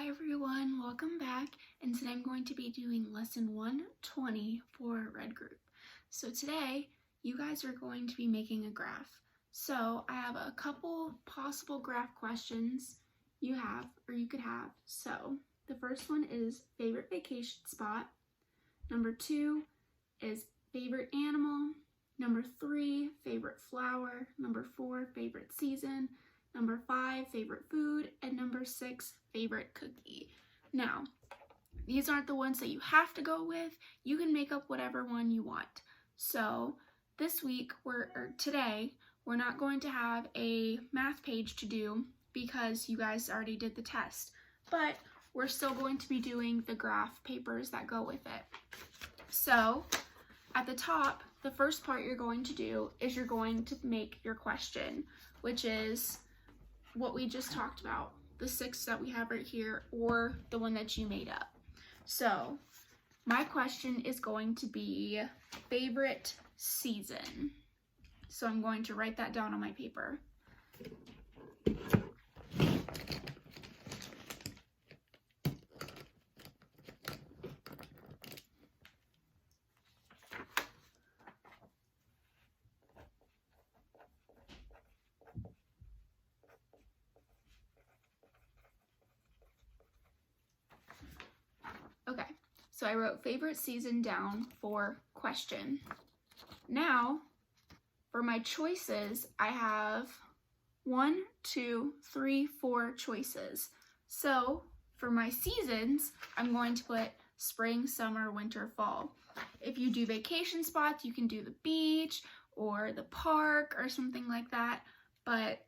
Hi everyone, welcome back, and today I'm going to be doing lesson 120 for Red Group. So today you guys are going to be making a graph. So I have a couple possible graph questions you could have. So the first one is favorite vacation spot. Number 2 is favorite animal. Number 3, favorite flower. Number 4, favorite season. Number 5, favorite food, and number 6, favorite cookie. Now, these aren't the ones that you have to go with. You can make up whatever one you want. So today, we're not going to have a math page to do because you guys already did the test, but we're still going to be doing the graph papers that go with it. So at the top, the first part you're going to do is you're going to make your question, which is what we just talked about, the 6 that we have right here, or the one that you made up. So my question is going to be favorite season. So I'm going to write that down on my paper. Okay, so I wrote favorite season down for question. Now, for my choices, I have 1, 2, 3, 4 choices. So for my seasons, I'm going to put spring, summer, winter, fall. If you do vacation spots, you can do the beach or the park or something like that. But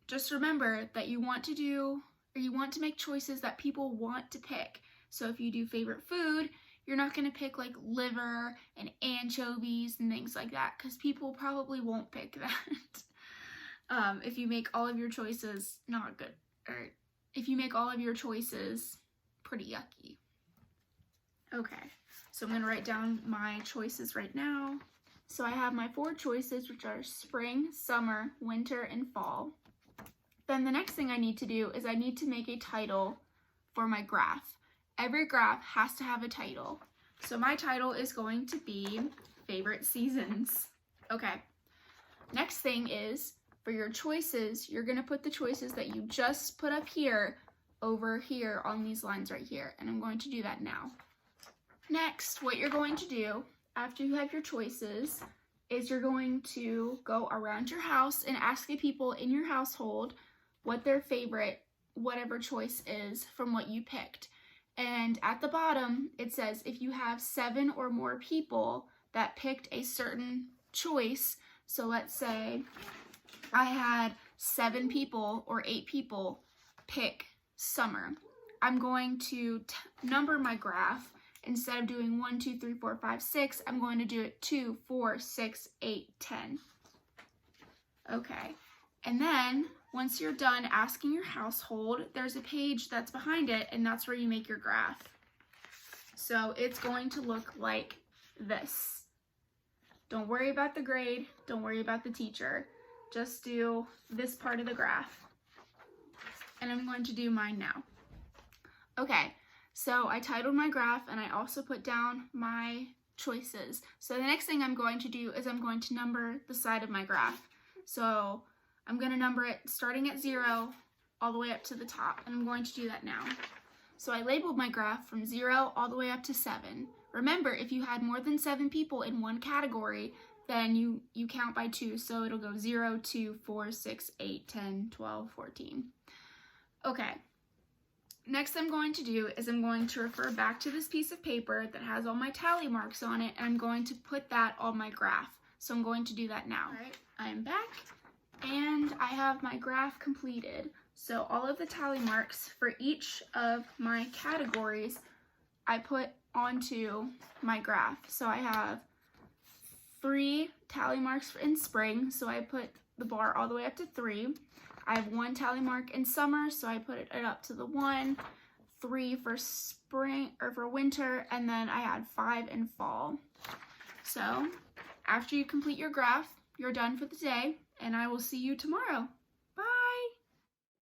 just remember that you want to make choices that people want to pick. So if you do favorite food, you're not going to pick like liver and anchovies and things like that because people probably won't pick that. If you make all of your choices not good, or if you make all of your choices pretty yucky. Okay, so I'm going to write down my choices right now. So I have my 4 choices, which are spring, summer, winter, and fall. Then the next thing I need to do is I need to make a title for my graph. Every graph has to have a title. So my title is going to be favorite seasons. Okay. Next thing is for your choices, you're going to put the choices that you just put up here over here on these lines right here. And I'm going to do that now. Next, what you're going to do after you have your choices is you're going to go around your house and ask the people in your household what their favorite whatever choice is from what you picked. And at the bottom, it says if you have 7 or more people that picked a certain choice, so let's say I had 7 people or 8 people pick summer. I'm going to number my graph. Instead of doing 1, 2, 3, 4, 5, 6, I'm going to do it 2, 4, 6, 8, 10. Okay, and then once you're done asking your household, there's a page that's behind it, and that's where you make your graph. So it's going to look like this. Don't worry about the grade. Don't worry about the teacher. Just do this part of the graph. And I'm going to do mine now. Okay, so I titled my graph, and I also put down my choices. So the next thing I'm going to do is I'm going to number the side of my graph. So I'm going to number it starting at 0 all the way up to the top, and I'm going to do that now. So I labeled my graph from 0 all the way up to 7. Remember, if you had more than 7 people in one category, then you count by 2, so it'll go 0, 2, 4, 6, 8, 10, 12, 14. Okay. Next I'm going to do is I'm going to refer back to this piece of paper that has all my tally marks on it, and I'm going to put that on my graph. So I'm going to do that now. All right, I'm back. And I have my graph completed. So all of the tally marks for each of my categories I put onto my graph. So I have 3 tally marks in spring, so I put the bar all the way up to 3. I have 1 tally mark in summer, so I put it up to the 1, 3 for spring or for winter, and then I had 5 in fall. So after you complete your graph, you're done for the day, and I will see you tomorrow.